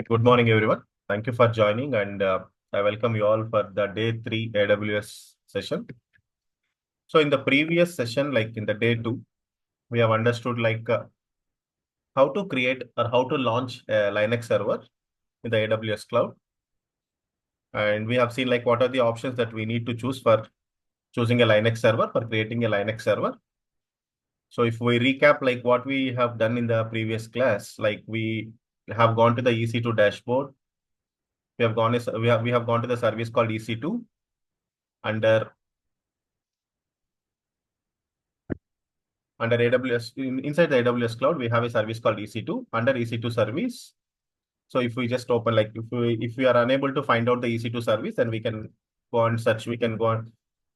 Good morning, everyone. Thank you for joining, and I welcome you all for the day 3 AWS session. So, in the previous session, like in the day 2, we have understood how to create or how to launch a Linux server in the AWS cloud, and we have seen like what are the options that we need to choose for choosing a Linux server for creating a Linux server. So, if we recap like what we have done in the previous class, like we have gone to the EC2 dashboard. We have gone to the service called EC2 under AWS. Inside the AWS cloud, we have a service called EC2. Under EC2 service, so if we just open, like if we are unable to find out the EC2 service, then we can go and search. We can go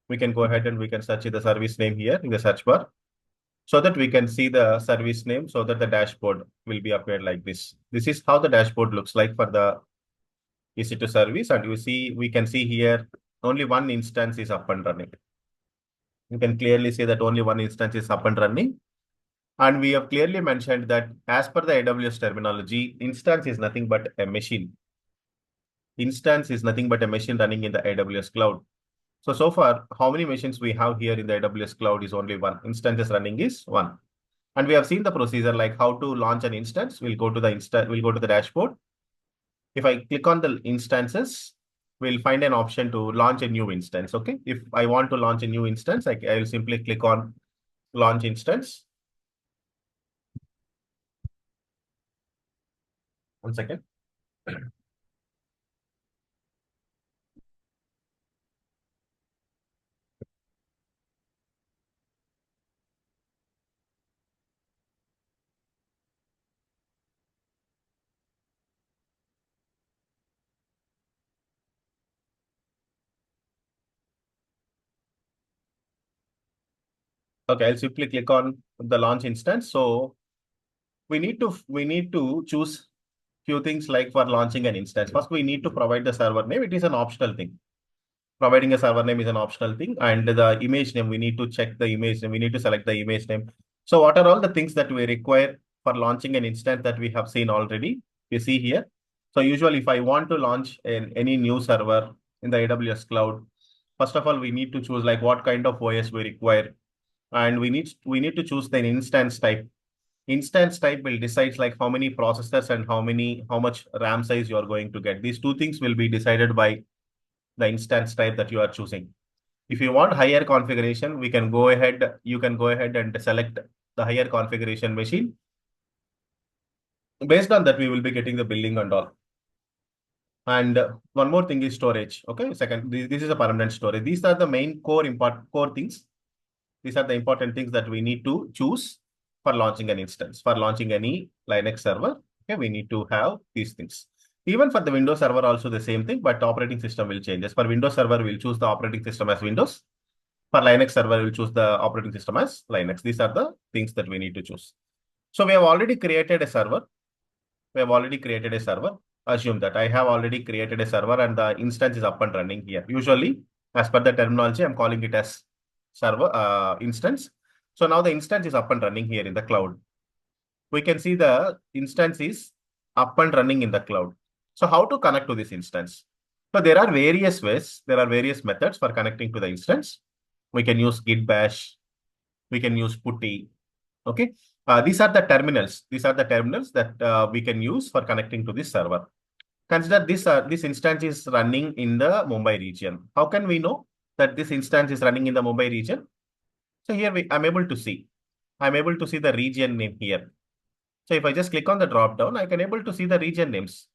ahead and we can search the service name here in the search bar, so that we can see the service name, so that the dashboard will be appeared like this. This is how the dashboard looks like for the EC2 service, and we can see here only one instance is up and running. You can clearly see that only one instance is up and running. And we have clearly mentioned that as per the AWS terminology, instance is nothing but a machine. Instance is nothing but a machine running in the AWS cloud. So far, how many machines we have here in the AWS cloud is only one. Instances running is one. And we have seen the procedure like how to launch an instance. We'll go to the dashboard. If I click on the instances, we'll find an option to launch a new instance. Okay. If I want to launch a new instance, I will simply click on launch instance. One second. Okay, I'll simply click on the launch instance. So we need to choose few things like for launching an instance. First, we need to provide the server name. It is an optional thing. Providing a server name is an optional thing, and the image name, we need to check the image name. We need to select the image name. So what are all the things that we require for launching an instance that we have seen already? You see here. So usually, if I want to launch any new server in the AWS cloud, first of all, we need to choose like what kind of OS we require, and we need to choose the instance type. Instance type will decide like how many processors and how much RAM size you are going to get. These two things will be decided by the instance type that you are choosing. If you want higher configuration, you can go ahead and select the higher configuration machine. Based on that, we will be getting the billing and all. And one more thing is storage. Okay, second, this is a permanent storage. These are the main core things. These are the important things that we need to choose for launching an instance. For launching any Linux server, okay, we need to have these things. Even for the Windows server, also the same thing, but operating system will change. As for Windows server, we'll choose the operating system as Windows. For Linux server, we'll choose the operating system as Linux. These are the things that we need to choose. So we have already created a server. Assume that I have already created a server and the instance is up and running here. Usually, as per the terminology, I'm calling it as server instance. So now the instance is up and running here in the cloud. We can see the instance is up and running in the cloud. So how to connect to this instance? So there are various ways. There are various methods for connecting to the instance. We can use gitbash. We can use putty. Okay. These are the terminals. These are the terminals that we can use for connecting to this server. Consider this instance is running in the Mumbai region. How can we know that this instance is running in the Mumbai region? So here I'm able to see. I'm able to see the region name here. So if I just click on the drop down, I can able to see the region names.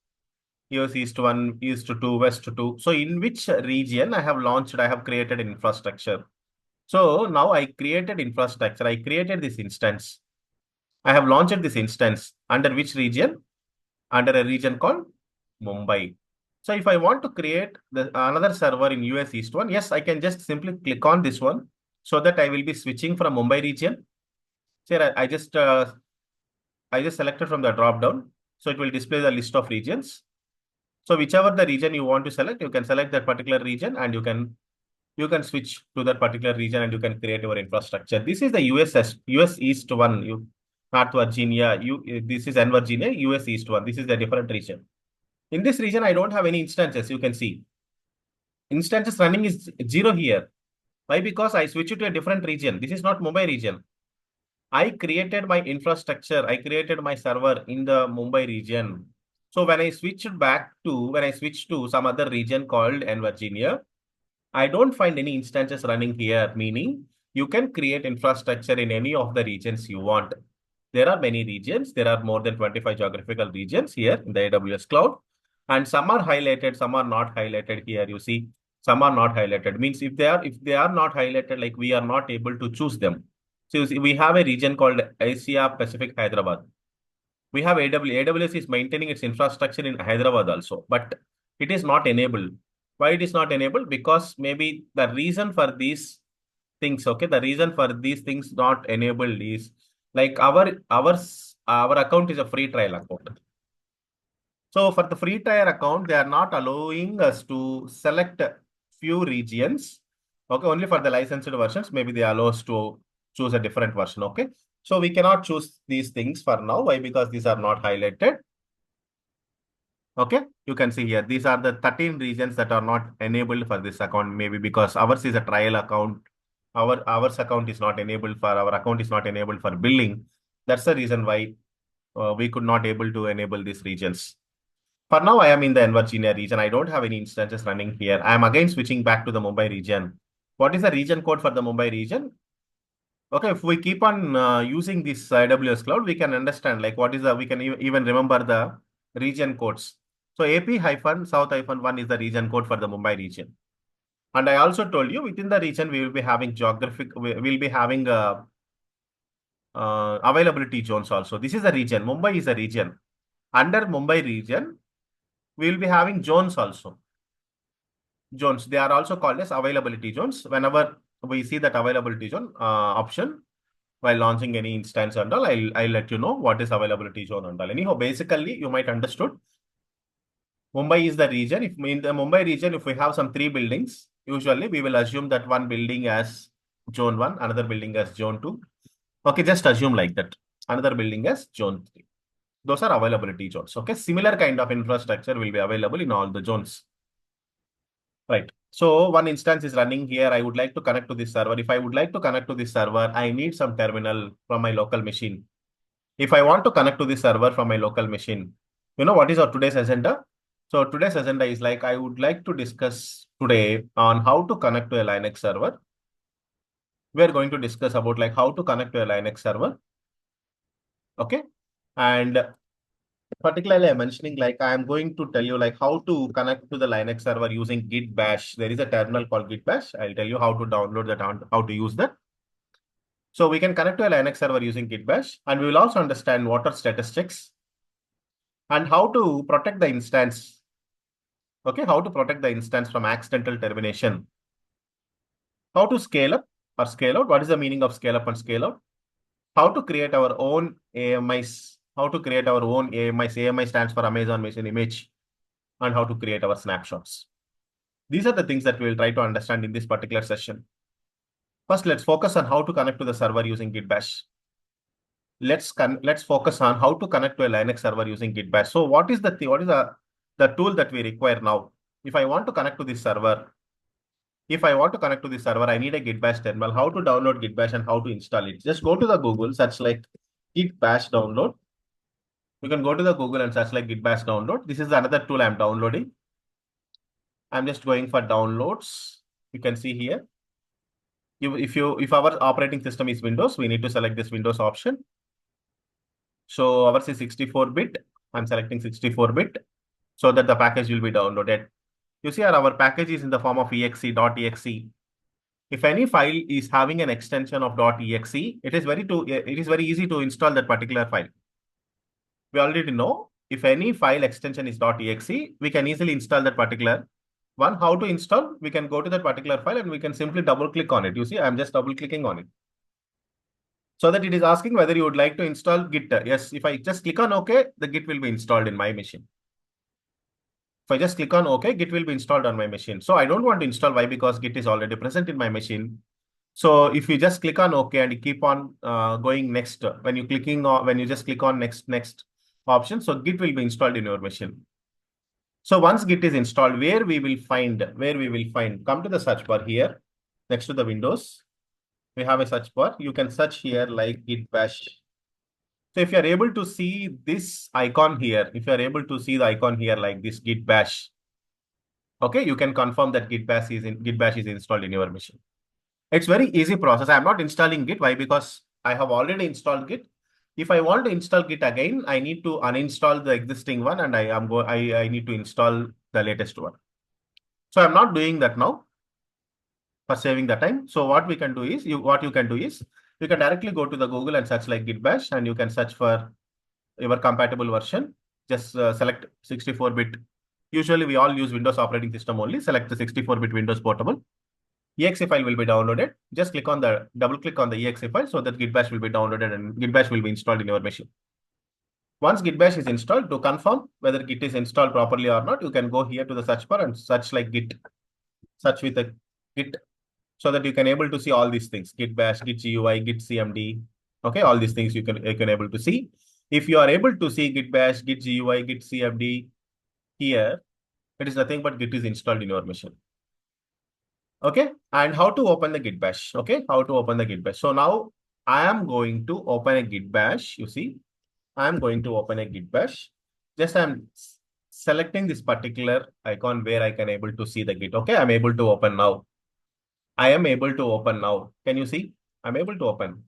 Here's East 1, East 2, West 2. So in which region I have created an infrastructure. So now I created infrastructure. I created this instance. I have launched this instance under which region? Under a region called Mumbai. So if I want to create another server in US East 1, yes, I can just simply click on this one so that I will be switching from Mumbai region. Say I just selected from the drop down. So it will display the list of regions. So whichever the region you want to select, you can select that particular region and you can switch to that particular region and you can create your infrastructure. This is the US East 1, North Virginia, this is N Virginia, US East 1. This is the different region. In this region, I don't have any instances. You can see instances running is 0 here. Why? Because I switched to a different region. This is not Mumbai region. I created my infrastructure. I created my server in the Mumbai region. So when I switched to some other region called N Virginia, I don't find any instances running here, meaning you can create infrastructure in any of the regions you want. There are many regions. There are more than 25 geographical regions here in the AWS cloud. And some are highlighted, some are not highlighted here. You see, some are not highlighted. Means if they are not highlighted, like we are not able to choose them. So you see, we have a region called Asia Pacific Hyderabad. We have AWS is maintaining its infrastructure in Hyderabad also, but it is not enabled. Why it is not enabled? Because maybe the reason for these things, okay, the reason for these things not enabled is like our account is a free trial account. So for the free trial account, they are not allowing us to select few regions. Okay, only for the licensed versions, maybe they allow us to choose a different version. Okay, so we cannot choose these things for now. Why? Because these are not highlighted. Okay, you can see here, these are the 13 regions that are not enabled for this account, maybe because ours is a trial account. Ours account is not enabled for, our account is not enabled for billing. That's the reason why we could not able to enable these regions. For now, I am in the Virginia region. I don't have any instances running here. I am again switching back to the Mumbai region. What is the region code for the Mumbai region? Okay, if we keep on using this AWS cloud, we can understand like what is the, we can even remember the region codes. So AP-South-1 is the region code for the Mumbai region. And I also told you within the region, we will be having we will be having availability zones also. This is a region. Mumbai is a region. Under Mumbai region, we will be having zones also. Zones, they are also called as availability zones. Whenever we see that availability zone option, while launching any instance and all, I'll let you know what is availability zone and all. Anyhow, basically, you might understood. Mumbai is the region. If in the Mumbai region, if we have some 3 buildings, usually we will assume that one building as zone 1, another building as zone 2. Okay, just assume like that. Another building as zone 3. Those are availability zones. Okay, similar kind of infrastructure will be available in all the zones. Right. So one instance is running here. I would like to connect to this server. If I would like to connect to this server, I need some terminal from my local machine. If I want to connect to this server from my local machine, you know what is our today's agenda? So today's agenda is like, I would like to discuss today on how to connect to a Linux server. We are going to discuss about like how to connect to a Linux server. Okay. And particularly I'm mentioning like I am going to tell you like how to connect to the Linux server using gitbash. There is a terminal called gitbash. I'll tell you how to download that and how to use that. So we can connect to a Linux server using gitbash, and we will also understand what are statistics and how to protect the instance. Okay, how to protect the instance from accidental termination. How to scale up or scale out. What is the meaning of scale up and scale out? How to create our own AMIs. How to create our own AMIs. AMI stands for Amazon Machine Image. And how to create our snapshots. These are the things that we will try to understand in this particular session. First, let's focus on how to connect to the server using gitbash. Let's focus on how to connect to a Linux server using gitbash. So what is the tool that we require now? If I want to connect to this server, I need a gitbash terminal. How to download gitbash and how to install it? Just go to the Google, search like gitbash download. You can go to the Google and search like gitbash download. This is another tool I'm downloading. I'm just going for downloads. You can see here. If our operating system is Windows, we need to select this Windows option. So ours is 64-bit. I'm selecting 64-bit so that the package will be downloaded. You see our package is in the form of exe.exe. If any file is having an extension of .exe, it is very easy to install that particular file. We already know if any file extension is .exe, we can easily install that particular one. How to install? We can go to that particular file and we can simply double click on it. You see, I'm just double clicking on it. So that it is asking whether you would like to install Git. Yes, if I just click on OK, the Git will be installed in my machine. If I just click on OK, Git will be installed on my machine. So I don't want to install. Why? Because Git is already present in my machine. So if you just click on OK and you keep on going next, when you just click on next option, so Git will be installed in your machine. So once Git is installed, where we will find, come to the search bar here, next to the Windows, we have a search bar. You can search here like git bash. So if you are able to see this icon here, if you are able to see the icon here like this git bash, okay, you can confirm that git bash is installed in your machine. It's very easy process. I'm not installing Git. Why? Because I have already installed Git. If I want to install Git again, I need to uninstall the existing one and I need to install the latest one. So I'm not doing that now for saving the time. So what we can do is, what you can do is, you can directly go to the Google and search like git bash, and you can search for your compatible version. Just select 64-bit. Usually we all use Windows operating system only. Select the 64-bit Windows portable. Exe file will be downloaded. Just double click on the exe file so that git bash will be downloaded and git bash will be installed in your machine. Once git bash is installed, to confirm whether git is installed properly or not, you can go here to the search bar and search like git. Search with a git so that you can able to see all these things: git bash, git GUI, git CMD. Okay, all these things you can able to see. If you are able to see git bash, git GUI, git CMD here, it is nothing but git is installed in your machine. Okay, and how to open the git bash? Okay, how to open the git bash? So now I am going to open a git bash. You see, I am going to open a git bash. Just I'm selecting this particular icon where I can able to see the git. Okay, I'm able to open now. I am able to open now. Can you see? I'm able to open.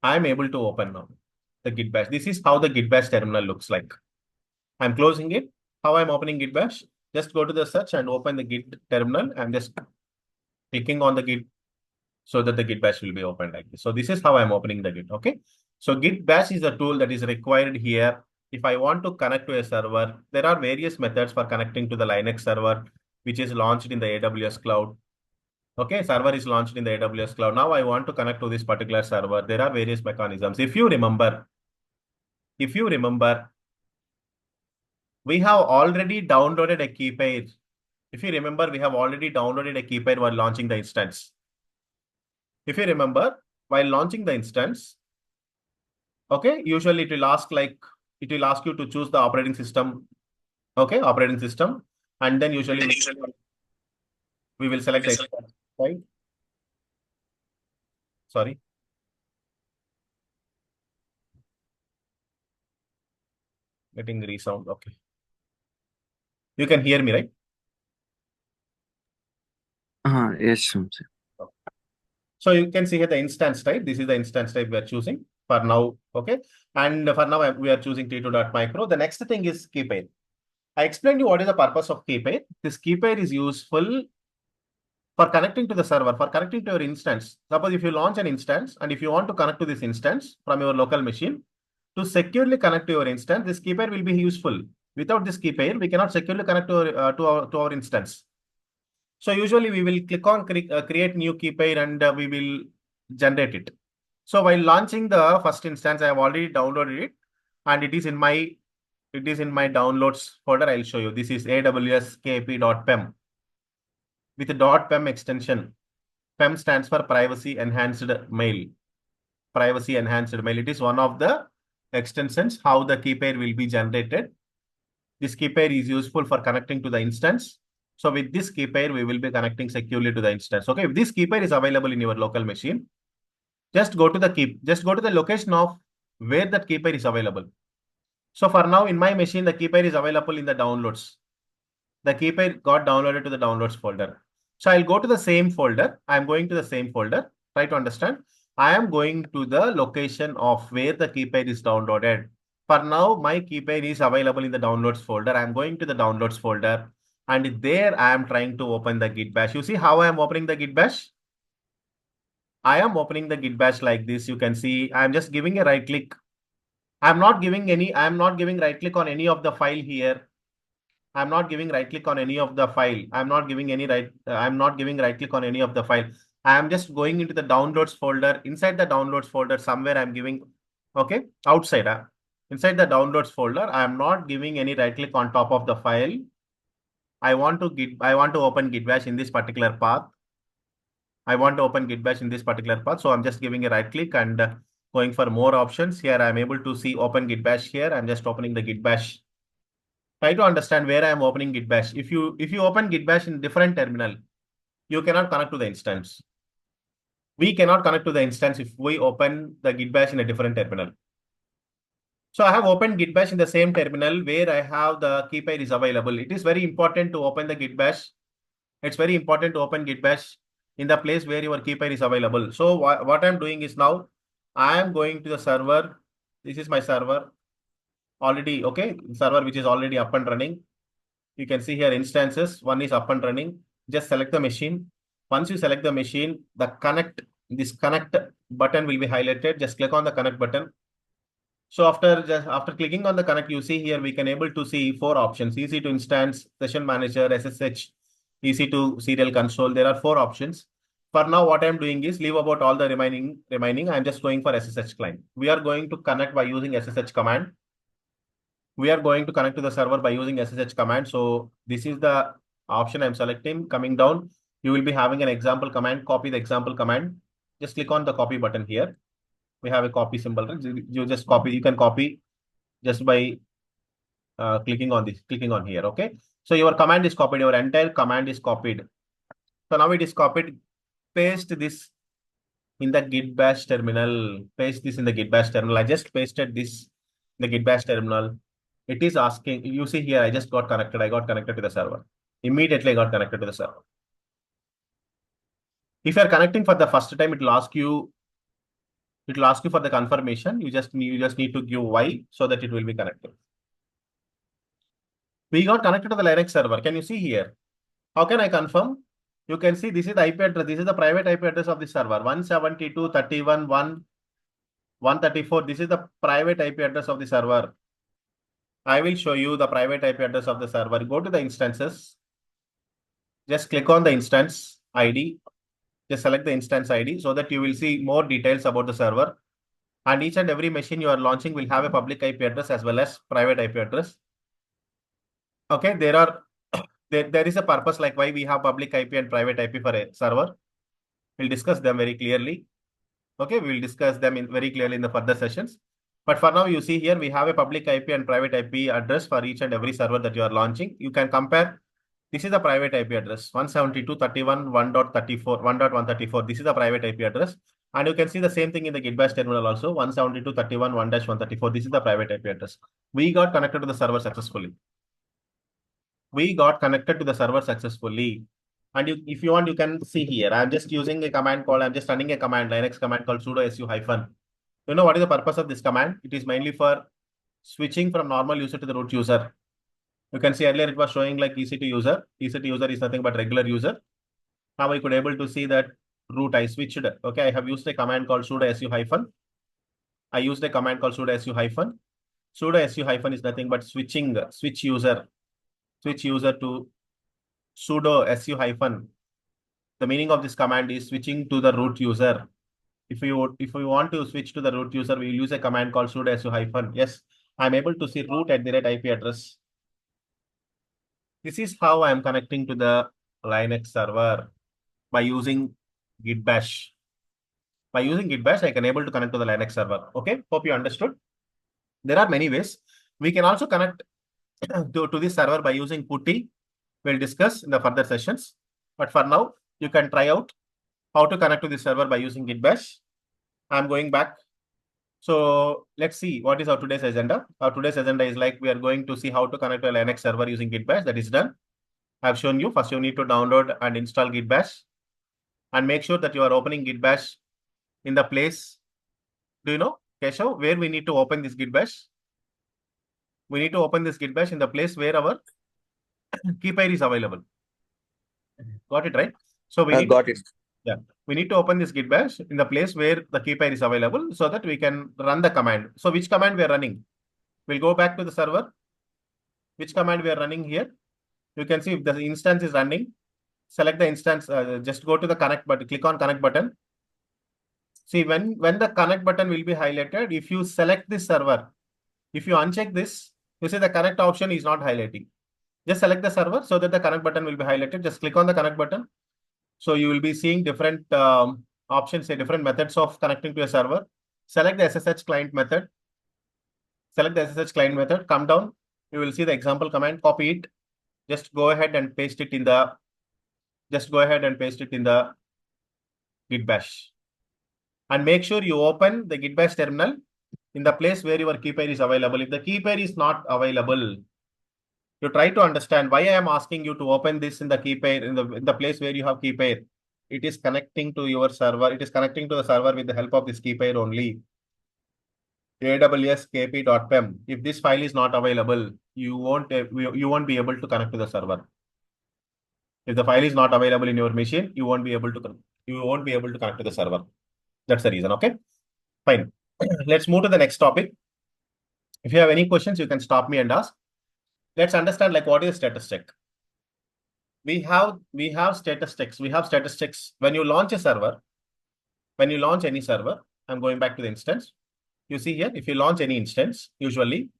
I'm able to open now the git bash. This is how the git bash terminal looks like. I'm closing it. How I'm opening git bash? Just go to the search and open the git terminal. I'm just clicking on the git so that the git bash will be opened like this. So this is how I'm opening the git. Okay. So git bash is a tool that is required here. If I want to connect to a server, there are various methods for connecting to the Linux server, which is launched in the AWS cloud. Okay, server is launched in the AWS cloud. Now I want to connect to this particular server. There are various mechanisms. If you remember, we have already downloaded a key pair. If you remember, we have already downloaded a key pair while launching the instance. If you remember, while launching the instance, okay, usually it will ask you to choose the operating system. Okay, operating system, and then usually we will select the instance, right? Sorry, getting resound. Okay, you can hear me, right? Yes, Shamsi. So you can see here the instance type. This is the instance type we are choosing for now. Okay. And for now, we are choosing T2.micro. The next thing is key pair. I explained you what is the purpose of key pair. This key pair is useful for connecting to the server, for connecting to your instance. Suppose if you launch an instance and if you want to connect to this instance from your local machine, to securely connect to your instance, this key pair will be useful. Without this key pair, we cannot securely connect to our instance. So usually we will click on create new key pair and we will generate it. So while launching the first instance, I have already downloaded it and it is in my downloads folder. I'll show you. This is awskp.pem with the .pem extension. PEM stands for Privacy Enhanced Mail. Privacy Enhanced Mail. It is one of the extensions how the key pair will be generated. This key pair is useful for connecting to the instance. So with this key pair, we will be connecting securely to the instance. Okay, if this key pair is available in your local machine, just go to the location of where that key pair is available. So for now, in my machine, the key pair is available in the downloads. The key pair got downloaded to the downloads folder. So I'll go to the same folder. I'm going to the same folder. Try to understand. I am going to the location of where the key pair is downloaded. For now, my key pair is available in the downloads folder. I'm going to the downloads folder. And there I am trying to open the git bash. You see how I am opening the git bash? I am opening the git bash like this. You can see I'm just giving a right click. I'm not giving right click on any of the file here. I'm not giving right click on any of the file. I'm not giving right click on any of the file. I am just going into the downloads folder. Inside the downloads folder, somewhere I'm giving, okay, outside. Inside the downloads folder, I am not giving any right click on top of the file. I want to open git bash in this particular path. I want to open git bash in this particular path. So I'm just giving a right click and going for more options. Here I'm able to see open git bash here. I'm just opening the git bash. Try to understand where I am opening gitbash. If you open gitbash in different terminal, you cannot connect to the instance. We cannot connect to the instance if we open the gitbash in a different terminal. So I have opened gitbash in the same terminal where I have the key pair is available. It is very important to open the gitbash. It's very important to open gitbash in the place where your key pair is available. So what I'm doing is now I am going to the server. This is my server already. Okay, server which is already up and running. You can see here instances. One is up and running. Just select the machine. Once you select the machine, this connect button will be highlighted. Just click on the connect button. So after clicking on the connect, you see here we can able to see four options: easy to instance, session manager, SSH, easy to serial console. There are four options. For now, what I'm doing is leave about all the remaining. I'm just going for SSH client. We are going to connect by using SSH command. We are going to connect to the server by using SSH command. So this is the option I'm selecting. Coming down, you will be having an example command. Copy the example command. Just click on the copy button here. We have a copy symbol. You just copy. You can copy just by clicking on here. Okay. So your command is copied. Your entire command is copied. So now it is copied. Paste this in the git bash terminal. Paste this in the git bash terminal. I just pasted this in the git bash terminal. It is asking, you see here, I just got connected. I got connected to the server. Immediately I got connected to the server. If you are connecting for the first time, it will ask you for the confirmation. You just need to give Y so that it will be connected. We got connected to the Linux server. Can you see here? How can I confirm? You can see this is the IP address. This is the private IP address of the server. 172.31.1.134. This is the private IP address of the server. I will show you the private IP address of the server. Go to the instances. Just click on the instance ID. Just select the instance ID so that you will see more details about the server. And each and every machine you are launching will have a public IP address as well as private IP address. Okay, there is a purpose like why we have public IP and private IP for a server. We'll discuss them very clearly. Okay, we will discuss them very clearly in the further sessions. But for now, you see here, we have a public IP and private IP address for each and every server that you are launching. You can compare. This is the private IP address, 172.31.1.134, 1.134. This is the private IP address. And you can see the same thing in the gitbash terminal also, 172.31.1-134. This is the private IP address. We got connected to the server successfully. And if you want, you can see here. I'm just using a command called, I'm just running a command, Linux command called sudo su hyphen. You know what is the purpose of this command? It is mainly for switching from normal user to the root user. You can see earlier it was showing like EC to user. EC to user is nothing but regular user. Now we could able to see that root I switched. Okay, I have used a command called sudo su hyphen. I used a command called sudo su hyphen. Sudo su hyphen is nothing but switch user to sudo su hyphen. The meaning of this command is switching to the root user. If we want to switch to the root user, we will use a command called sudo su hyphen. Yes, I'm able to see root at the right IP address. This is how I am connecting to the Linux server by using gitbash. By using gitbash, I can able to connect to the Linux server. Okay, hope you understood. There are many ways. We can also connect to this server by using putty. We'll discuss in the further sessions. But for now, you can try out how to connect to this server by using gitbash. I'm going back. So let's see what is our today's agenda. Our today's agenda is like we are going to see how to connect to a Linux server using gitbash. That is done. I've shown you. First, you need to download and install gitbash and make sure that you are opening gitbash in the place. Do you know, Keshav, where we need to open this gitbash? We need to open this gitbash in the place where our key pair is available. Got it, right? So we need Got it. Yeah, we need to open this gitbash in the place where the key pair is available so that we can run the command. So which command we are running? We'll go back to the server. Which command we are running here? You can see if the instance is running. Select the instance. Just go to the connect button. Click on connect button. See when the connect button will be highlighted. If you select this server, if you uncheck this, you see the connect option is not highlighting. Just select the server so that the connect button will be highlighted. Just click on the connect button. So you will be seeing different options, different methods of connecting to a server. Select the SSH client method. Select the SSH client method. Come down. You will see the example command, copy it. Just go ahead and paste it in the, gitbash. And make sure you open the gitbash terminal in the place where your key pair is available. If the key pair is not available, you try to understand why I am asking you to open this in the key pair, in the place where you have key pair. It is connecting to your server. It is connecting to the server with the help of this key pair only. AWS kp.pem. If this file is not available, you won't be able to connect to the server. If the file is not available in your machine, you won't be able to connect to the server. That's the reason. Okay, fine. Let's move to the next topic. If you have any questions, you can stop me and ask. Let's understand like what is status check. We have status checks. We have status checks when you launch a server. When you launch any server, I'm going back to the instance. You see here, if you launch any instance, usually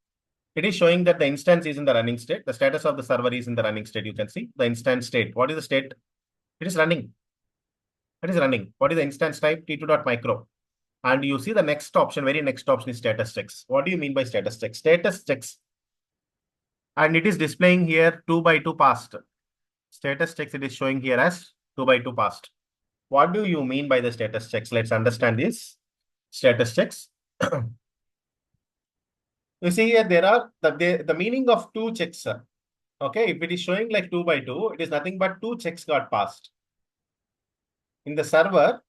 it is showing that the instance is in the running state. The status of the server is in the running state. You can see the instance state. What is the state? It is running. It is running. What is the instance type? T2.micro. And you see the next option, very next option is status checks. What do you mean by status checks? Status checks. And it is displaying here 2 by 2 passed. Status checks, it is showing here as 2 by 2 passed. What do you mean by the status checks? Let's understand this. Status checks. You see here, there are the meaning of two checks. Okay, if it is showing like 2 by 2, it is nothing but two checks got passed. In the server,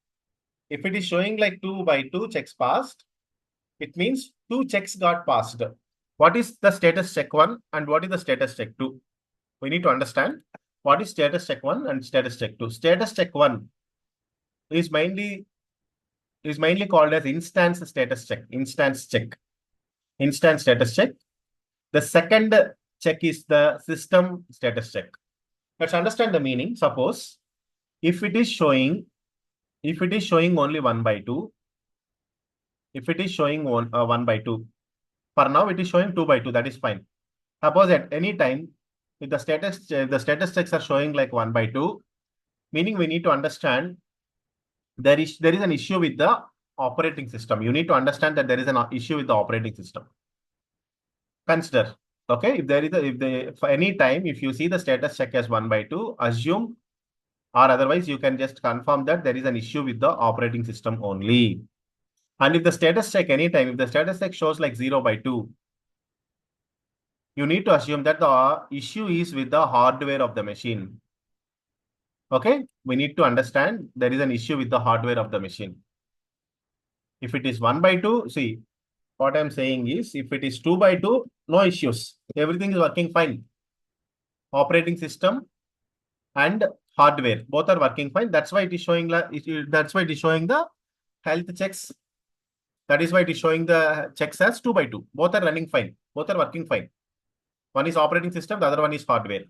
if it is showing like 2 by 2 checks passed, it means two checks got passed. What is the status check 1 and what is the status check 2? We need to understand what is status check 1 and status check 2. Status check 1 is mainly called as instance status check. Instance status check. The second check is the system status check. Let's understand the meaning. Suppose if it is showing only 1 by 2, if it is showing 1 by 2, for now it is showing 2 by 2, that is fine. Suppose at any time, if the status checks are showing like 1 by 2, meaning we need to understand there is an issue with the operating system. You need to understand that there is an issue with the operating system. Consider, okay, for any time, if you see the status check as 1 by 2, assume or otherwise you can just confirm that there is an issue with the operating system only. And if the status check anytime, if the status check shows like 0 by 2, you need to assume that the issue is with the hardware of the machine. Okay, we need to understand there is an issue with the hardware of the machine. If it is 1 by 2, see, what I'm saying is if it is 2 by 2, no issues. Everything is working fine. Operating system and hardware, both are working fine. That's why it is showing the health checks. That is why it is showing the checks as 2 by 2. Both are running fine. Both are working fine. One is operating system, the other one is hardware.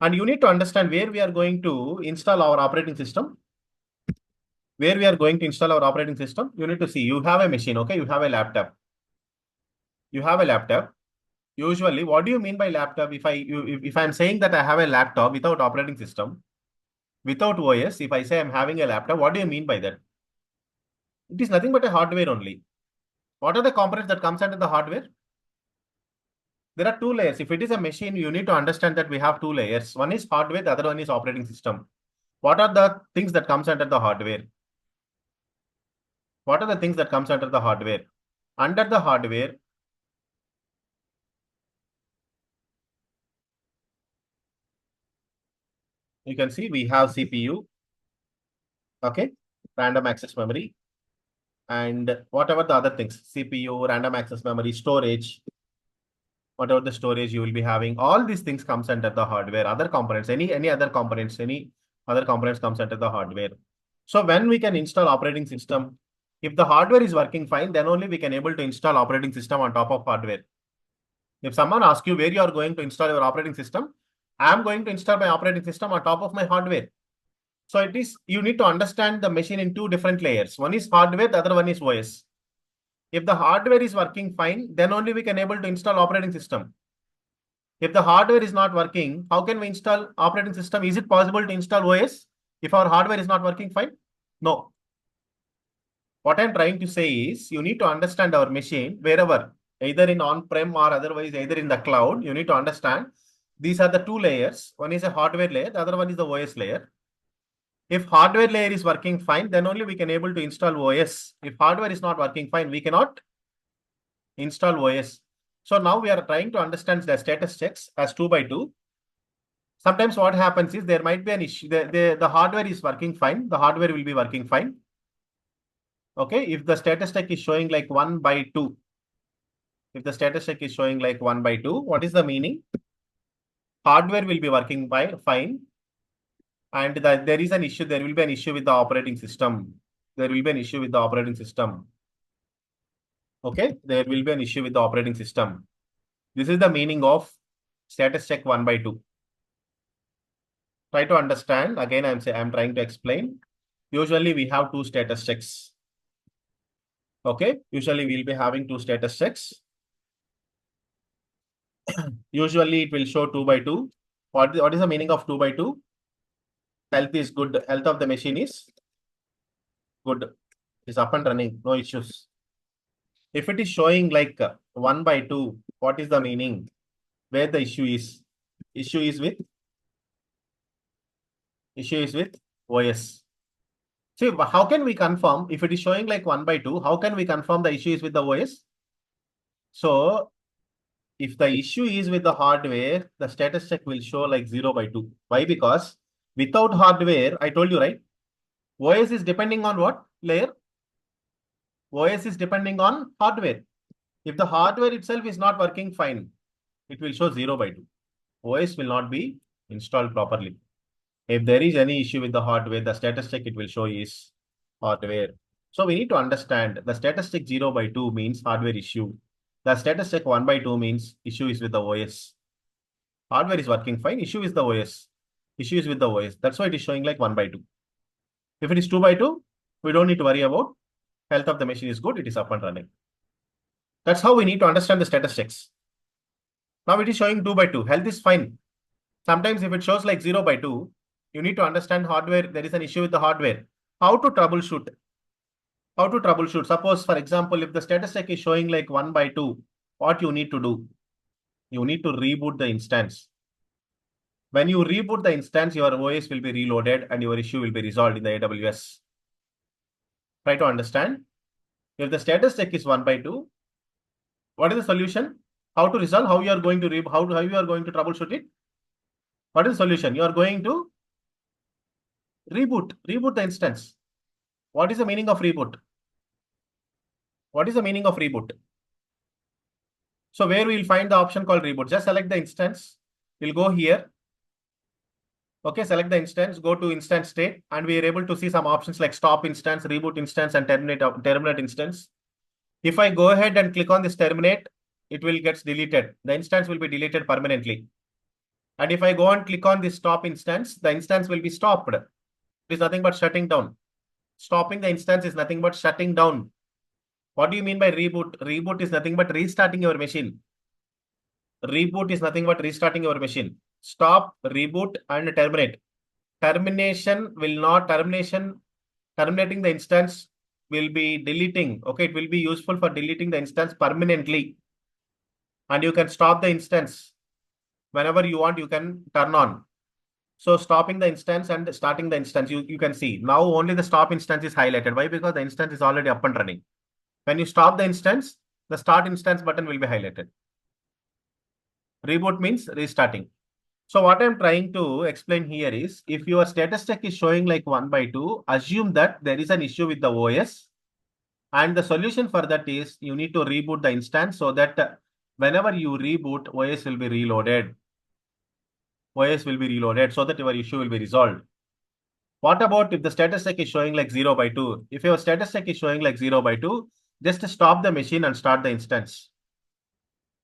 And you need to understand where we are going to install our operating system. Where we are going to install our operating system, you need to see, you have a machine, okay? You have a laptop. Usually, what do you mean by laptop? If I'm saying that I have a laptop without operating system, without OS, if I say I'm having a laptop, what do you mean by that? It is nothing but a hardware only. What are the components that comes under the hardware? There are two layers. If it is a machine, you need to understand that we have two layers. One is hardware, the other one is operating system. What are the things that comes under the hardware? What are the things that comes under the hardware? Under the hardware, you can see we have CPU, okay, random access memory, and whatever the other things, CPU, random access memory, storage, whatever the storage you will be having, all these things comes under the hardware. Other components, any other components comes under the hardware. So when we can install operating system, if the hardware is working fine, then only we can able to install operating system on top of hardware. If someone asks you where you are going to install your operating system, I am going to install my operating system on top of my hardware. So you need to understand the machine in two different layers. One is hardware, the other one is OS. If the hardware is working fine, then only we can able to install operating system. If the hardware is not working, how can we install operating system? Is it possible to install OS if our hardware is not working fine? No. What I'm trying to say is you need to understand our machine wherever. either in on-prem or otherwise either in the cloud, you need to understand these are the two layers. One is a hardware layer, the other one is the OS layer. If hardware layer is working fine, then only we can able to install OS. If hardware is not working fine, we cannot install OS. So now we are trying to understand the status checks as 2 by 2. Sometimes what happens is there might be an issue. The hardware is working fine. The hardware will be working fine. Okay. If the status check is showing like 1 by 2, if the status check is showing like 1 by 2, what is the meaning? Hardware will be working by fine. And there is an issue. There will be an issue with the operating system. There will be an issue with the operating system. Okay. There will be an issue with the operating system. This is the meaning of status check 1 by 2. Try to understand. Again, I'm trying to explain. Usually we have two status checks. Okay. Usually we'll be having two status checks. Usually it will show 2 by 2. What is the meaning of 2 by 2? Health is good. Health of the machine is good. It's up and running. No issues. If it is showing like 1 by 2, what is the meaning? Where the issue is? Issue is with OS. See, how can we confirm if it is showing like 1 by 2? How can we confirm the issue is with the OS? So if the issue is with the hardware, the status check will show like 0 by 2. Why? Because without hardware, I told you, right? OS is depending on what layer? OS is depending on hardware. If the hardware itself is not working fine, it will show 0 by 2. OS will not be installed properly. If there is any issue with the hardware, the status check it will show is hardware. So we need to understand the status check 0 by 2 means hardware issue. The status check 1 by 2 means issue is with the OS. Hardware is working fine, issue is the OS. Issue is with the OS. That's why it is showing like 1 by 2. If it is 2 by 2, we don't need to worry about health of the machine is good, it is up and running. That's how we need to understand the status checks. Now it is showing 2 by 2. Health is fine. Sometimes if it shows like 0 by 2, you need to understand hardware. There is an issue with the hardware. How to troubleshoot? How to troubleshoot? Suppose, for example, if the status check is showing like 1 by 2, what you need to do? You need to reboot the instance. When you reboot the instance, your OS will be reloaded and your issue will be resolved in the AWS. Try to understand. If the status check is 1 by 2, what is the solution? How to resolve? How you are going to how you are going to troubleshoot it? What is the solution? You are going to reboot the instance. What is the meaning of reboot? What is the meaning of reboot? So where we will find the option called reboot? Just select the instance. We'll go here. Okay, select the instance, go to instance state, and we are able to see some options like stop instance, reboot instance, and terminate instance. If I go ahead and click on this terminate, it will get deleted. The instance will be deleted permanently. And if I go and click on this stop instance, the instance will be stopped. It is nothing but shutting down. Stopping the instance is nothing but shutting down. What do you mean by reboot? Reboot is nothing but restarting your machine. Reboot is nothing but restarting your machine. Stop, reboot, and terminate. Terminating the instance will be deleting. Okay, it will be useful for deleting the instance permanently. And you can stop the instance. Whenever you want, you can turn on. So stopping the instance and starting the instance, you can see. Now only the stop instance is highlighted. Why? Because the instance is already up and running. When you stop the instance, the start instance button will be highlighted. Reboot means restarting. So what I'm trying to explain here is, if your status check is showing like 1 by 2, assume that there is an issue with the OS. And the solution for that is you need to reboot the instance so that whenever you reboot, OS will be reloaded. OS will be reloaded so that your issue will be resolved. What about if the status check is showing like 0 by 2? If your status check is showing like 0 by 2, just stop the machine and start the instance,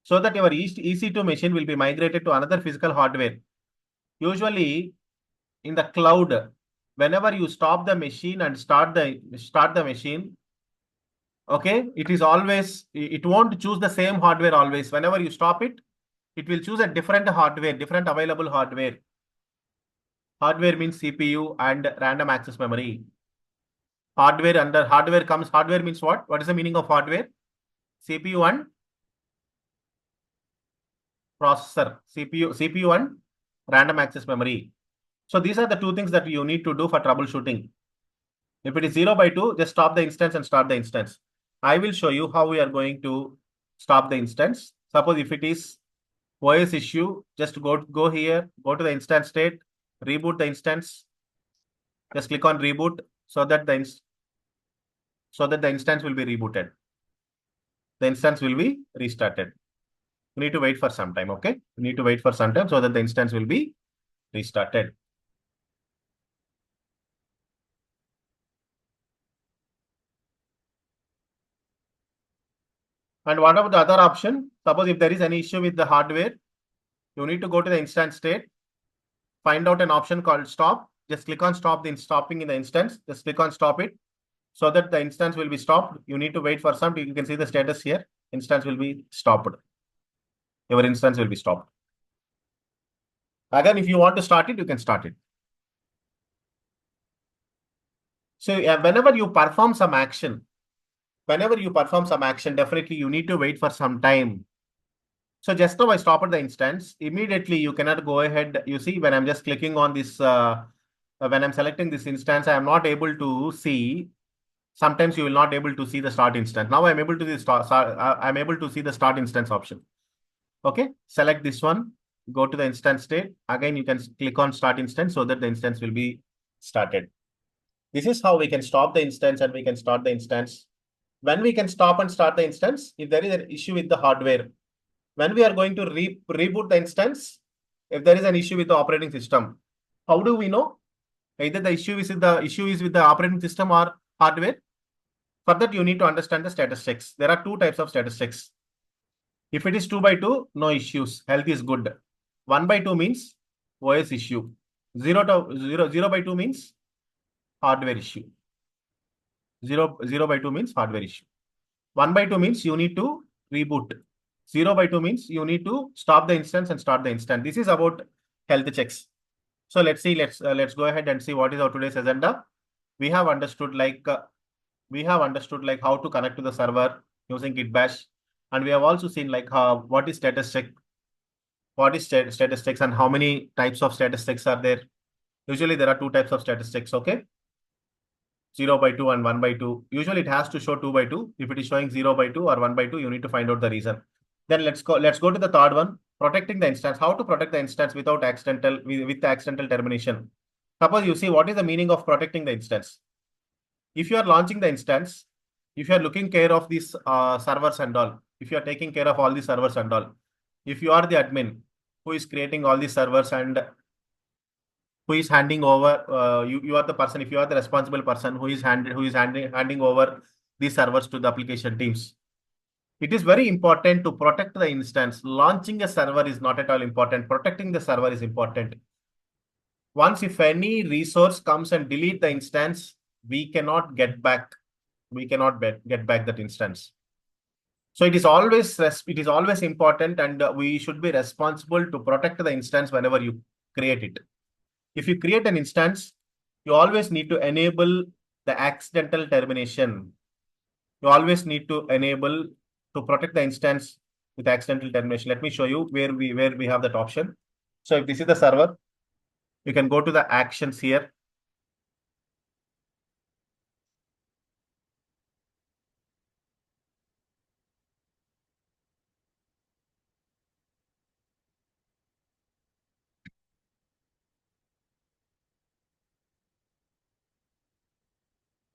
so that your EC2 machine will be migrated to another physical hardware. Usually in the cloud, whenever you stop the machine and start the machine, okay, it won't choose the same hardware always. Whenever you stop it, it will choose a different hardware, different available hardware. Hardware means CPU and random access memory. Hardware means what? What is the meaning of hardware? CPU and processor, CPU and random access memory. So these are the two things that you need to do for troubleshooting. If it is 0 by 2, just stop the instance and start the instance. I will show you how we are going to stop the instance. Suppose if it is OS issue, just go here, go to the instance state, reboot the instance. Just click on reboot so that the instance will be rebooted. The instance will be restarted. You need to wait for some time, okay? You need to wait for some time so that the instance will be restarted. And what about the other option? Suppose if there is any issue with the hardware, you need to go to the instance state, find out an option called stop. Just click on stopping in the instance. Just click on stop it so that the instance will be stopped. You need to wait for some. You can see the status here. Instance will be stopped. Your instance will be stopped. Again, if you want to start it, you can start it. So whenever you perform some action, definitely you need to wait for some time. So just now I stopped the instance. Immediately you cannot go ahead. You see, when I'm just clicking on this, when I'm selecting this instance, I am not able to see. Sometimes you will not able to see the start instance. Now I'm able to I'm able to see the start instance option. Okay, select this one. Go to the instance state. Again, you can click on start instance so that the instance will be started. This is how we can stop the instance and we can start the instance. When we can stop and start the instance, if there is an issue with the hardware, when we are going to reboot the instance, if there is an issue with the operating system, how do we know? Either the issue is with the operating system or hardware. For that, you need to understand the statistics. There are two types of statistics. If it is 2 by 2, no issues. Health is good. 1 by 2 means OS issue. 0 by 2 means hardware issue. 0 by 2 means hardware issue. 1 by 2 means you need to reboot. 0 by 2 means you need to stop the instance and start the instance. This is about health checks. So let's see. Let's go ahead and see what is our today's agenda. We have understood how to connect to the server using gitbash, and we have also seen what is status check, statistics, and how many types of statistics are there. Usually there are two types of statistics. Okay, 0 by 2 and 1 by 2. Usually it has to show 2 by 2. If it is showing 0 by 2 or 1 by 2, you need to find out the reason. Then let's go to the third one, protecting the instance. How to protect the instance without accidental with the accidental termination. Suppose you see what is the meaning of protecting the instance. If you are launching the instance, if you are looking care of these servers and all, if you are taking care of all the servers and all, if you are the admin who is creating all these servers and who is handing over, you are the person, if you are the responsible person who is handing over these servers to the application teams, it is very important to protect the instance. Launching a server is not at all important. Protecting the server is important. Once if any resource comes and delete the instance, we cannot get back that instance. So it is always important, and we should be responsible to protect the instance whenever you create it. If you create an instance, you always need to enable the accidental termination. You always need to enable to protect the instance with accidental termination. Let me show you where we have that option. So if this is the server, you can go to the actions here.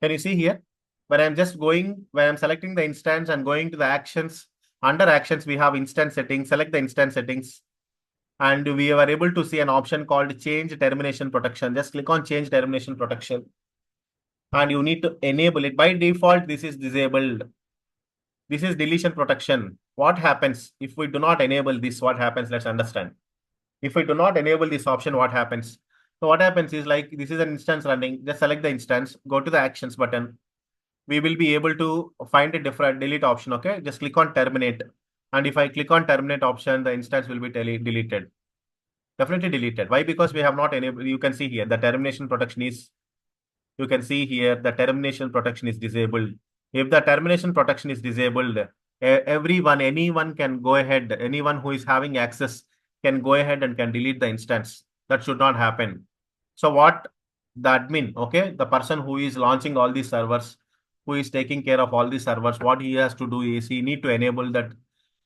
Can you see here? When I'm selecting the instance and going to the actions, under actions, we have instance settings. Select the instance settings. And we were able to see an option called change termination protection. Just click on change termination protection. And you need to enable it. By default, this is disabled. This is deletion protection. What happens if we do not enable this? What happens? Let's understand. If we do not enable this option, what happens? So what happens is like this is an instance running. Just select the instance, go to the actions button. We will be able to find a different delete option. Okay, just click on terminate. And if I click on terminate option, the instance will be deleted. Definitely deleted. Why? Because we have not enabled. You can see here the termination protection is. You can see here the termination protection is disabled. If the termination protection is disabled, anyone can go ahead, anyone who is having access can go ahead and can delete the instance. That should not happen. So what the admin, okay, the person who is launching all these servers, who is taking care of all these servers, what he has to do is he need to enable that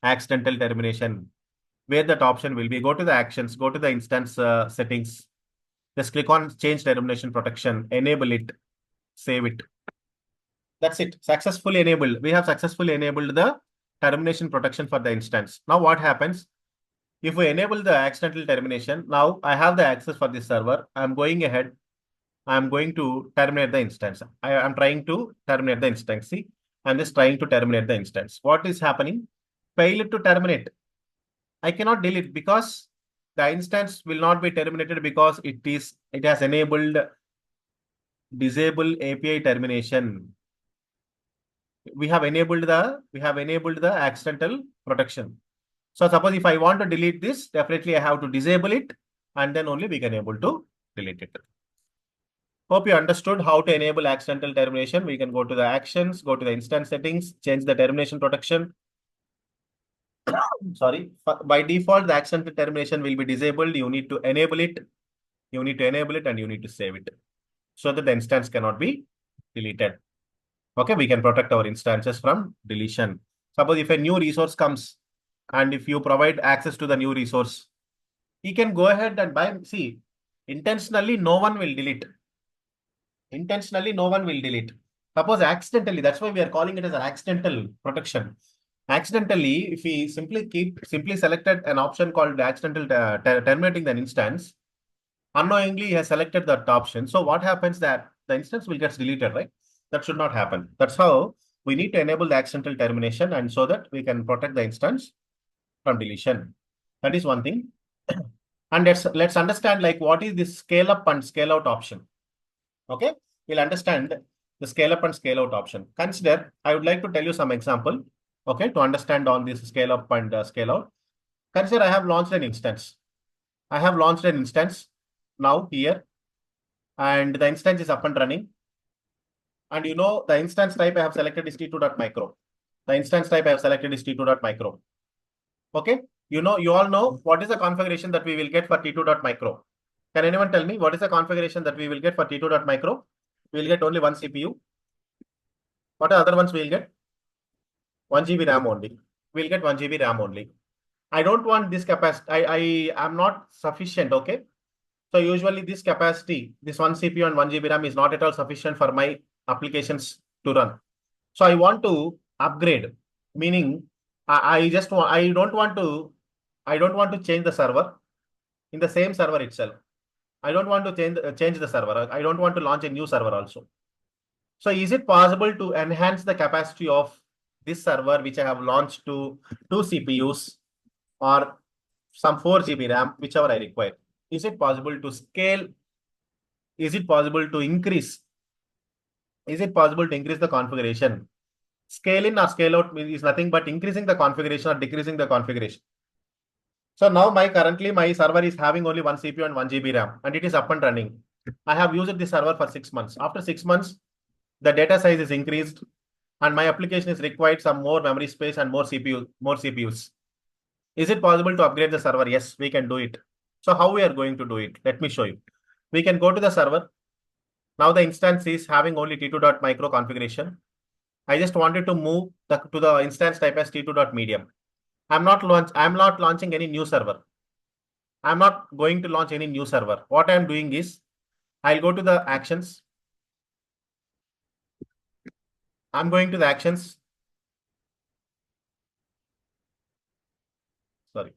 accidental termination, where that option will be. Go to the actions, go to the instance settings, just click on change termination protection, enable it, save it. That's it. Successfully enabled. We have successfully enabled the termination protection for the instance. Now what happens? If we enable the accidental termination, now I have the access for this server. I'm going ahead. I'm going to terminate the instance. I am trying to terminate the instance. See, I'm just trying to terminate the instance. What is happening? Failure to terminate. I cannot delete because the instance will not be terminated because it has enabled disable API termination. We have enabled the accidental protection. So suppose if I want to delete this, definitely I have to disable it, and then only we can able to delete it. Hope you understood how to enable accidental termination. We can go to the actions, go to the instance settings, change the termination protection. Sorry, by default, the accidental termination will be disabled. You need to enable it. You need to enable it and you need to save it so that the instance cannot be deleted. Okay, we can protect our instances from deletion. Suppose if a new resource comes and if you provide access to the new resource, he can go ahead and buy. See, intentionally, no one will delete. Intentionally, no one will delete. Suppose accidentally, that's why we are calling it as an accidental protection. Accidentally, if we simply selected an option called accidental terminating an instance, unknowingly he has selected that option. So what happens that the instance will get deleted, right? That should not happen. That's how we need to enable the accidental termination and so that we can protect the instance from deletion. That is one thing. And let's understand like what is this scale up and scale out option. Okay, we'll understand the scale up and scale out option. Consider, I would like to tell you some example, okay, to understand all this scale up and scale out. Consider I have launched an instance. I have launched an instance now here, and the instance is up and running. And you know, the instance type I have selected is t2.micro. The instance type I have selected is t2.micro. Okay, you all know what is the configuration that we will get for t2.micro. Can anyone tell me what is the configuration that we will get for t2.micro? We will get only one CPU. What are other ones we will get? 1 GB RAM only. We will get 1 GB RAM only. I don't want this capacity. I am not sufficient. Okay. So usually this capacity, this 1 CPU and 1 GB RAM is not at all sufficient for my applications to run. So I want to upgrade, meaning I don't want to change the server in the same server itself. I don't want to change the server. I don't want to launch a new server also. So is it possible to enhance the capacity of this server, which I have launched to 2 CPUs or some 4 GB RAM, whichever I require? Is it possible to scale? Is it possible to increase? Is it possible to increase the configuration? Scale in or scale out is nothing but increasing the configuration or decreasing the configuration. So now currently my server is having only 1 CPU and 1 GB RAM, and it is up and running. I have used this server for 6 months. After 6 months, the data size is increased and my application is required some more memory space and more CPUs. Is it possible to upgrade the server? Yes, we can do it. So how we are going to do it? Let me show you. We can go to the server. Now the instance is having only t2.micro configuration. I just wanted to move to the instance type as t2.medium. I'm not launching any new server. I'm not going to launch any new server. What I'm doing is I'll go to the actions. I'm going to the actions. Sorry.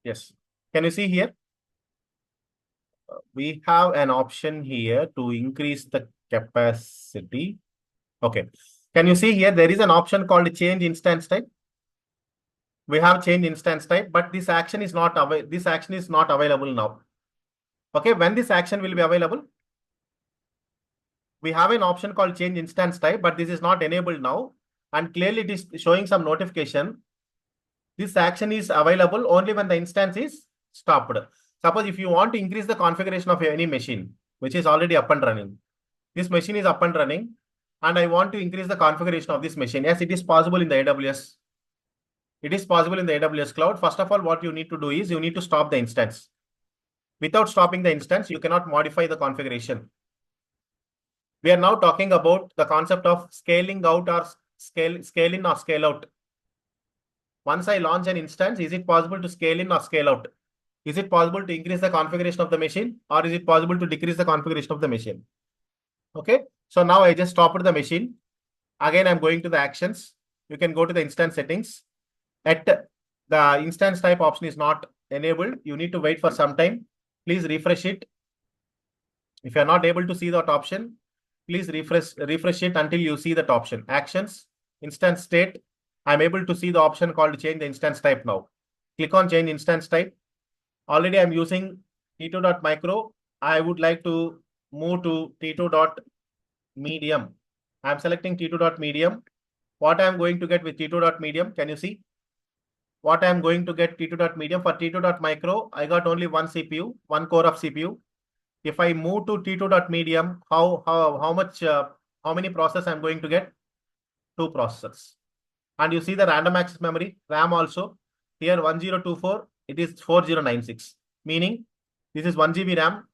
Yes. Can you see here? We have an option here to increase the capacity. Okay. Can you see here? There is an option called change instance type. We have change instance type, but this action is not available now. Okay. When this action will be available? We have an option called change instance type, but this is not enabled now. And clearly it is showing some notification. This action is available only when the instance is stopped. Suppose if you want to increase the configuration of any machine, which is already up and running, this machine is up and running, and I want to increase the configuration of this machine. Yes, it is possible in the AWS. It is possible in the AWS cloud. First of all, what you need to do is you need to stop the instance. Without stopping the instance, you cannot modify the configuration. We are now talking about the concept of scaling out or scale in or scale out. Once I launch an instance, is it possible to scale in or scale out? Is it possible to increase the configuration of the machine, or is it possible to decrease the configuration of the machine? Okay. So now I just stopped the machine. Again, I'm going to the actions. You can go to the instance settings. At the instance type option is not enabled. You need to wait for some time. Please refresh it. If you are not able to see that option, please refresh it until you see that option. Actions, instance state. I'm able to see the option called change the instance type now. Click on change instance type. Already I'm using t2.micro. I would like to move to t2.medium. I'm selecting t2.medium. What I'm going to get with t2.medium, can you see? What I'm going to get t2.medium for t2.micro, I got only one CPU, one core of CPU. If I move to t2.medium, how many process I'm going to get? Two processors. And you see the random access memory, RAM also. Here 1024, it is 4096, meaning this is 1 GB RAM.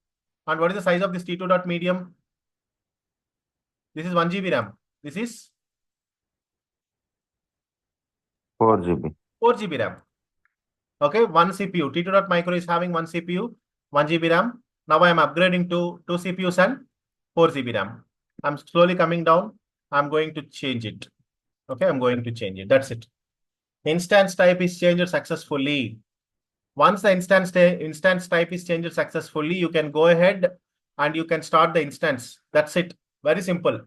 And what is the size of this t2.medium? This is 1 GB RAM. This is 4 GB. 4 GB RAM. Okay, one CPU. T2.micro is having one CPU, 1 GB RAM. Now I am upgrading to 2 CPUs and 4 GB RAM. I'm slowly coming down. I'm going to change it. Okay, I'm going to change it. That's it. Instance type is changed successfully. Once the instance type is changed successfully, you can go ahead and you can start the instance. That's it. Very simple.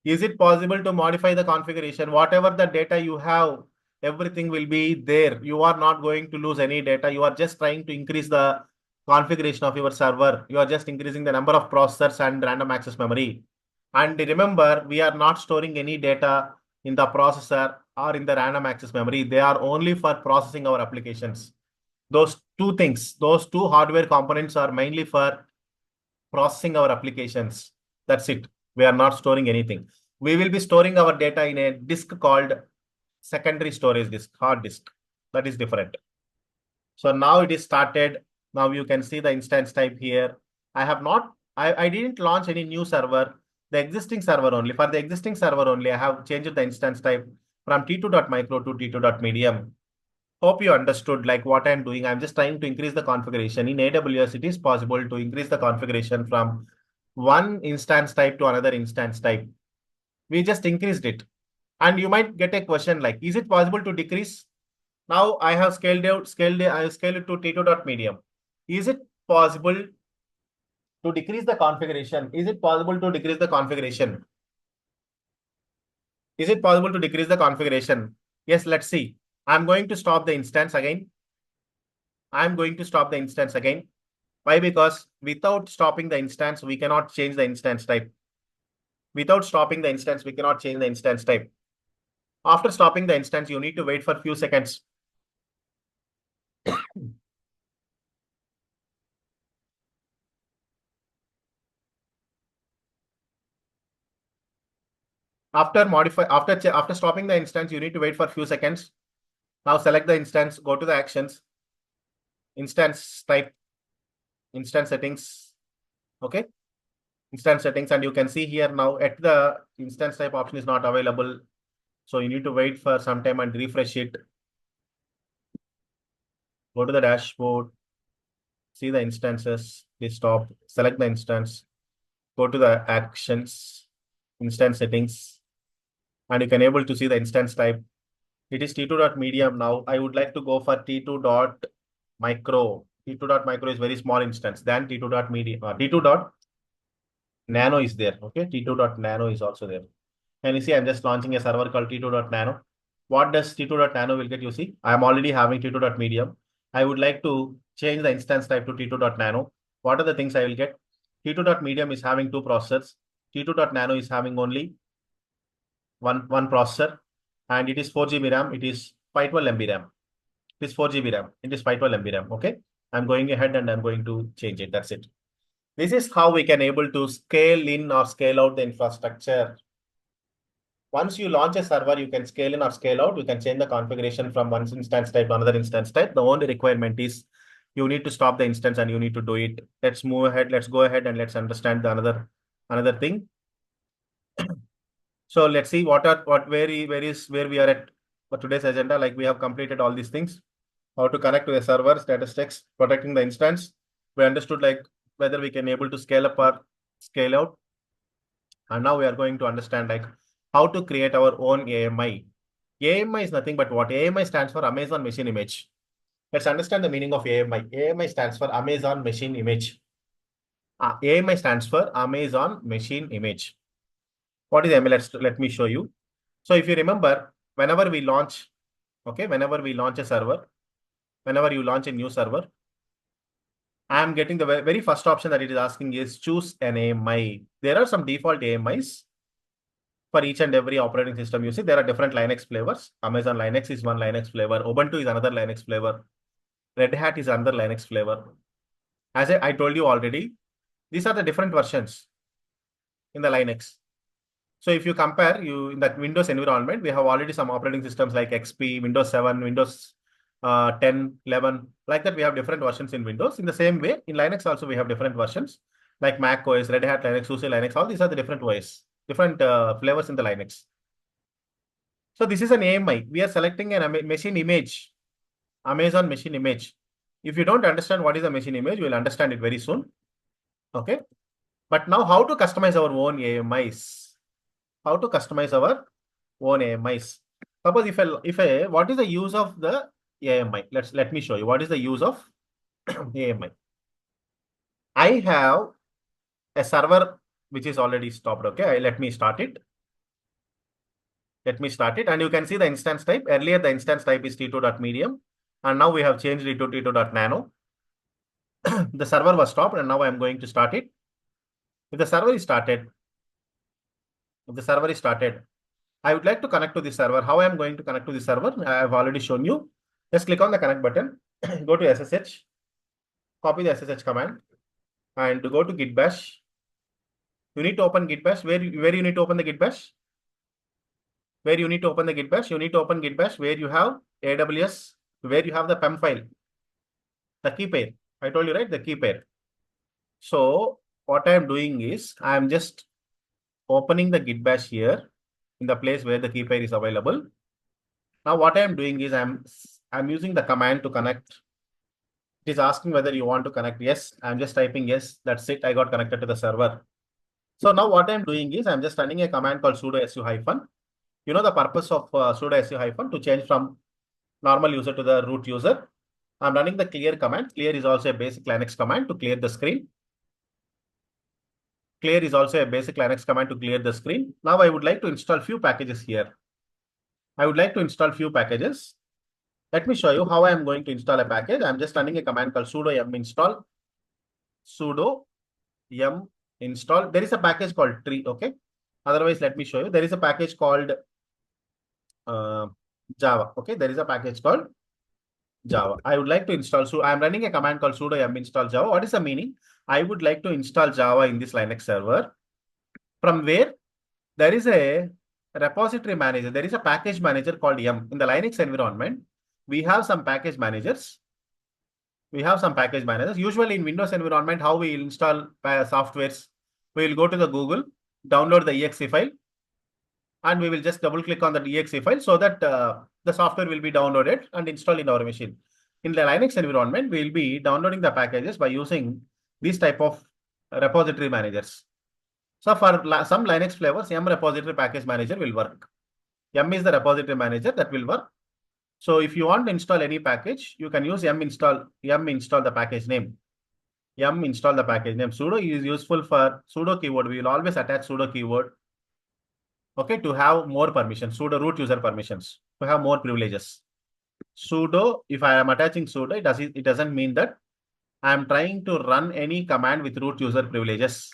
Is it possible to modify the configuration? Whatever the data you have, everything will be there. You are not going to lose any data. You are just trying to increase the configuration of your server. You are just increasing the number of processors and random access memory. And remember, we are not storing any data in the processor or in the random access memory. They are only for processing our applications. Those two things, those two hardware components are mainly for processing our applications. That's it. We are not storing anything. We will be storing our data in a disk called secondary storage disk, hard disk. That is different. So now it is started. Now you can see the instance type here. I didn't launch any new server. The existing server only. For the existing server only, I have changed the instance type from t2.micro to t2.medium. Hope you understood like what I'm doing. I'm just trying to increase the configuration. In AWS, it is possible to increase the configuration from one instance type to another instance type. We just increased it. And you might get a question like, is it possible to decrease? Now I have scaled it to t2.medium. Is it possible to decrease the configuration? Is it possible to decrease the configuration? Is it possible to decrease the configuration? Yes, let's see. I'm going to stop the instance again. I'm going to stop the instance again. Why? Because without stopping the instance, we cannot change the instance type. Without stopping the instance, we cannot change the instance type. After stopping the instance, you need to wait for a few seconds. After stopping the instance, you need to wait for a few seconds. Now select the instance, go to the actions, instance type, instance settings. Okay. Instance settings, and you can see here now at the instance type option is not available. So you need to wait for some time and refresh it. Go to the dashboard, see the instances, please stop, select the instance, go to the actions, instance settings, and you can able to see the instance type. It is t2.medium now. I would like to go for t2.micro. t2.micro is very small instance than t2.medium. t2.nano is there. Okay, t2.nano is also there. And you see, I'm just launching a server called t2.nano. What does t2.nano will get? You see, I'm already having t2.medium. I would like to change the instance type to t2.nano. What are the things I will get? t2.medium is having two processors. t2.nano is having only one processor, and it is 4 GB RAM. It is 512 MB RAM. It is 4 GB RAM. It is 512 MB RAM. Okay. I'm going ahead and I'm going to change it. That's it. This is how we can able to scale in or scale out the infrastructure. Once you launch a server, you can scale in or scale out. You can change the configuration from one instance type to another instance type. The only requirement is you need to stop the instance and you need to do it. Let's move ahead. Let's go ahead and let's understand the another thing. So let's see where we are at for today's agenda. Like we have completed all these things. How to connect to the server, statistics, protecting the instance. We understood like whether we can able to scale up or scale out. And now we are going to understand like how to create our own AMI. AMI is nothing but what? AMI stands for Amazon Machine Image. Let's understand the meaning of AMI. AMI stands for Amazon Machine Image. AMI stands for Amazon Machine Image. What is AMI? Let me show you. So if you remember, whenever we launch a server, whenever you launch a new server, I am getting the very first option that it is asking is choose an AMI. There are some default AMIs for each and every operating system you see. There are different Linux flavors. Amazon Linux is one Linux flavor. Ubuntu is another Linux flavor. Red Hat is another Linux flavor. As I told you already, these are the different versions in the Linux. So if you compare in that Windows environment, we have already some operating systems like XP, Windows 7, Windows 10, 11, like that we have different versions in Windows. In the same way, in Linux also we have different versions like Mac OS, Red Hat Linux, SUSE Linux, all these are the different OS, different flavors in the Linux. So this is an AMI. We are selecting a machine image, Amazon machine image. If you don't understand what is a machine image, you will understand it very soon. Okay. But now how to customize our own AMIs? How to customize our own AMIs? Suppose what is the use of the AMI? Let me show you what is the use of AMI. I have a server which is already stopped. Okay, let me start it. Let me start it, and you can see the instance type. Earlier, the instance type is T2.medium, and now we have changed it to T2.nano. The server was stopped, and now I am going to start it. If the server is started, I would like to connect to the server. How I am going to connect to the server? I have already shown you. Just click on the connect button. Go to SSH. Copy the SSH command, and go to gitbash. You need to open gitbash. Where you need to open the gitbash? Where you need to open the gitbash? You need to open gitbash where you have AWS, where you have the PEM file, the key pair. I told you, right? The key pair. So what I am doing is I am just opening the gitbash here in the place where the key pair is available. Now what I am doing is I'm using the command to connect. It is asking whether you want to connect. Yes, I'm just typing yes. That's it. I got connected to the server. So now what I'm doing is I'm just running a command called sudo su hyphen. You know the purpose of sudo su hyphen to change from normal user to the root user. I'm running the clear command. Clear is also a basic Linux command to clear the screen. Clear is also a basic Linux command to clear the screen. Now I would like to install few packages here. I would like to install few packages. Let me show you how I am going to install a package. I'm just running a command called sudo yum install. Sudo yum install. There is a package called tree. Okay. Otherwise, let me show you. There is a package called Java. Okay. There is a package called Java. I would like to install. So I'm running a command called sudo yum install Java. What is the meaning? I would like to install Java in this Linux server. From where there is a repository manager. There is a package manager called yum. In the Linux environment, we have some package managers. Usually in Windows environment, how we install softwares, we will go to the Google, download the exe file, and we will just double click on the exe file so that the software will be downloaded and installed in our machine. In the Linux environment, we will be downloading the packages by using these type of repository managers. So for some Linux flavors, yum repository package manager will work. Yum is the repository manager that will work. So if you want to install any package, you can use yum install the package name. Yum install the package name. Sudo is useful for sudo keyword. We will always attach sudo keyword. Okay, to have more permissions, sudo root user permissions, to have more privileges. Sudo, if I am attaching sudo, it doesn't mean that I am trying to run any command with root user privileges.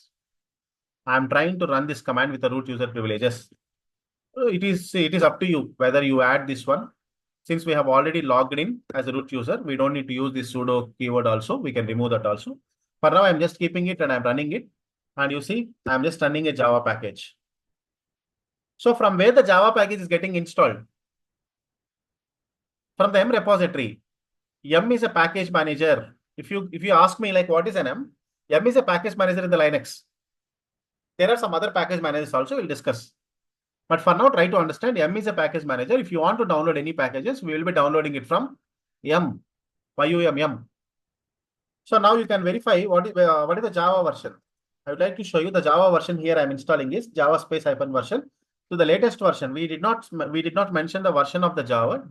I am trying to run this command with the root user privileges. It is up to you whether you add this one Since we have already logged in as a root user, we don't need to use this sudo keyword also. We can remove that also. For now, I'm just keeping it and I'm running it. And you see, I'm just running a Java package. So from where the Java package is getting installed? From the M repository. M is a package manager. If you ask me like what is an M? M is a package manager in the Linux. There are some other package managers also we'll discuss. But for now, try to understand M is a package manager. If you want to download any packages, we will be downloading it from M. YUMM. So now you can verify what is the Java version. I would like to show you the Java version here I'm installing is Java space hyphen version. So the latest version, we did not mention the version of the Java.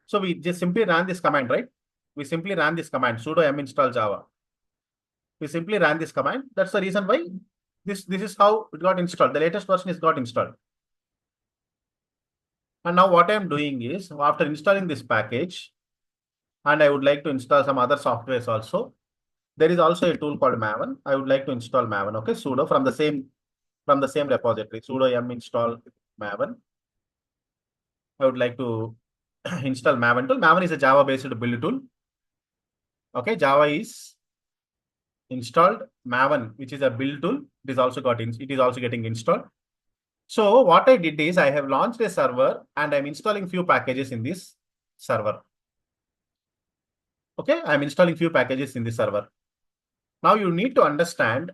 So we just simply ran this command, right? We simply ran this command, sudo m install Java. We simply ran this command. That's the reason why this is how it got installed. The latest version is got installed. And now what I'm doing is after installing this package, and I would like to install some other softwares also. There is also a tool called Maven. I would like to install Maven. Okay, sudo from the same repository. Sudo m install Maven. I would like to install Maven tool. Maven is a Java-based build tool. Okay, Java is installed. Maven, which is a build tool, it is also getting installed. So what I did is I have launched a server and I'm installing few packages in this server. Okay, I'm installing few packages in this server. Now you need to understand,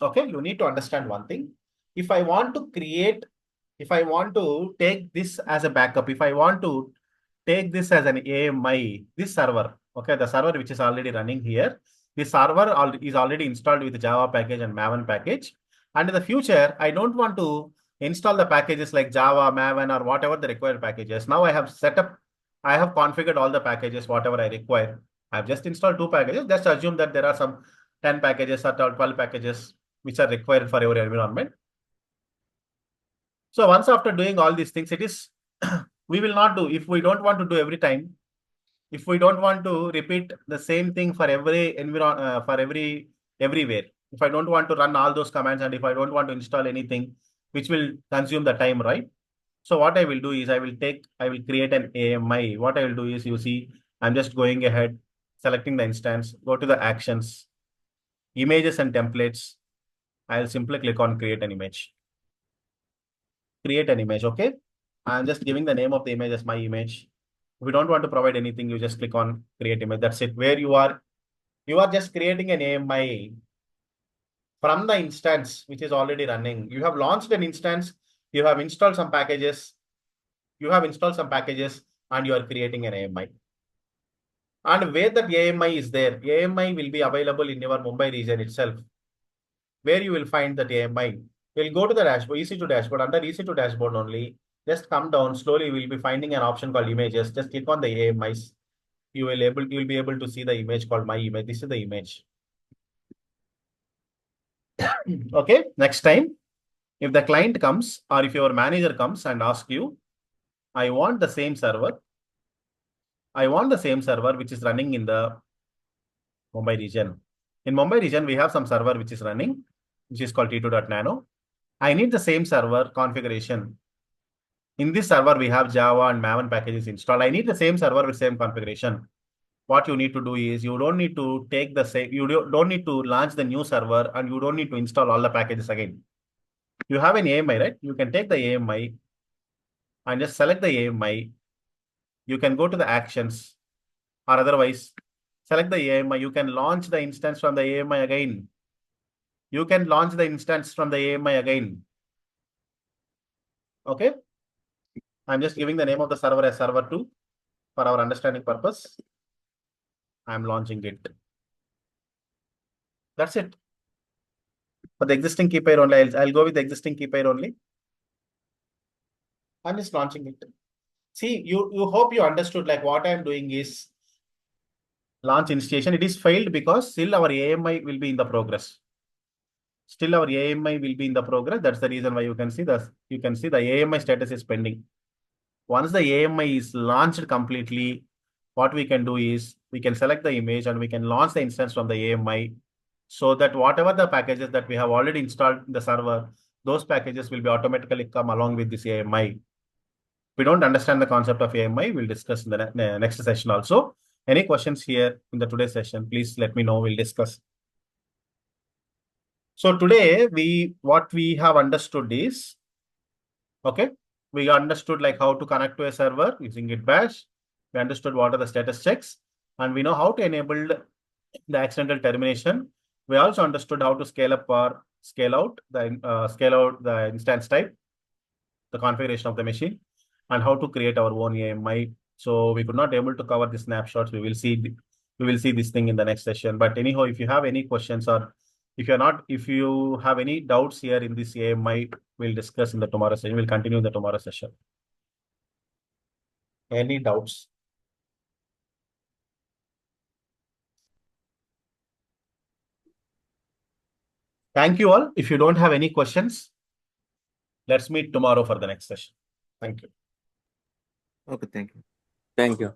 okay, you need to understand one thing. If I want to take this as a backup, if I want to take this as an AMI, this server, okay, the server which is already running here, this server is already installed with Java package and Maven package. And in the future, I don't want to install the packages like Java, Maven, or whatever the required packages. Now I have configured all the packages, whatever I require. I've just installed 2 packages. Just assume that there are some 10 packages or 12 packages which are required for your environment. So once after doing all these things, it is we will not do if we don't want to do every time. If we don't want to repeat the same thing for every everywhere. If I don't want to run all those commands and if I don't want to install anything, which will consume the time, right? So what I will do is I will create an AMI. What I will do is, you see, I'm just going ahead, selecting the instance, go to the actions, images and templates. I'll simply click on create an image. Create an image, okay? I'm just giving the name of the image as my image. If you don't want to provide anything, you just click on create image. That's it. Where you are just creating an AMI from the instance which is already running. You have launched an instance, you have installed some packages, and you are creating an AMI. And where that AMI is there, AMI will be available in your Mumbai region itself. Where you will find that AMI. We'll go to the dashboard, EC2 dashboard. Under EC2 dashboard only, just come down slowly. We'll be finding an option called images. Just click on the AMIs. You will be able to see the image called my image. This is the image. Okay. Next time, if the client comes or if your manager comes and asks you, I want the same server which is running in the Mumbai region. In Mumbai region, we have some server which is running, which is called T2.nano. I need the same server configuration. In this server, we have Java and Maven packages installed. I need the same server with same configuration. What you need to do is you don't need to don't need to launch the new server and you don't need to install all the packages again. You have an AMI, right? You can take the AMI and just select the AMI. You can go to the actions or otherwise select the AMI. You can launch the instance from the AMI again. Okay. I'm just giving the name of the server as server2 for our understanding purpose. I'm launching it. That's it. For the existing key pair only, I'll go with the existing key pair only. I'm just launching it. See, you hope you understood like what I'm doing is launch initiation. It is failed because still our AMI will be in the progress. That's the reason why you can see the AMI status is pending. Once the AMI is launched completely, what we can do is we can select the image and we can launch the instance from the AMI so that whatever the packages that we have already installed in the server, those packages will be automatically come along with this AMI. we don't understand the concept of AMI, we'll discuss in the next session also. Any questions here in the today's session, please let me know, we'll discuss. So today, what we have understood is, okay, we understood like how to connect to a server using gitbash. We understood what are the status checks, and we know how to enable the accidental termination. We also understood how to scale up or scale out the instance type, the configuration of the machine, and how to create our own AMI. So we could not able to cover the snapshots. We will see this thing in the next session. But anyhow, if you have any questions or if you have any doubts here in this AMI, we'll discuss in the tomorrow session. We'll continue in the tomorrow session. Any doubts? Thank you all. If you don't have any questions, let's meet tomorrow for the next session. Thank you. Okay, thank you. Thank you.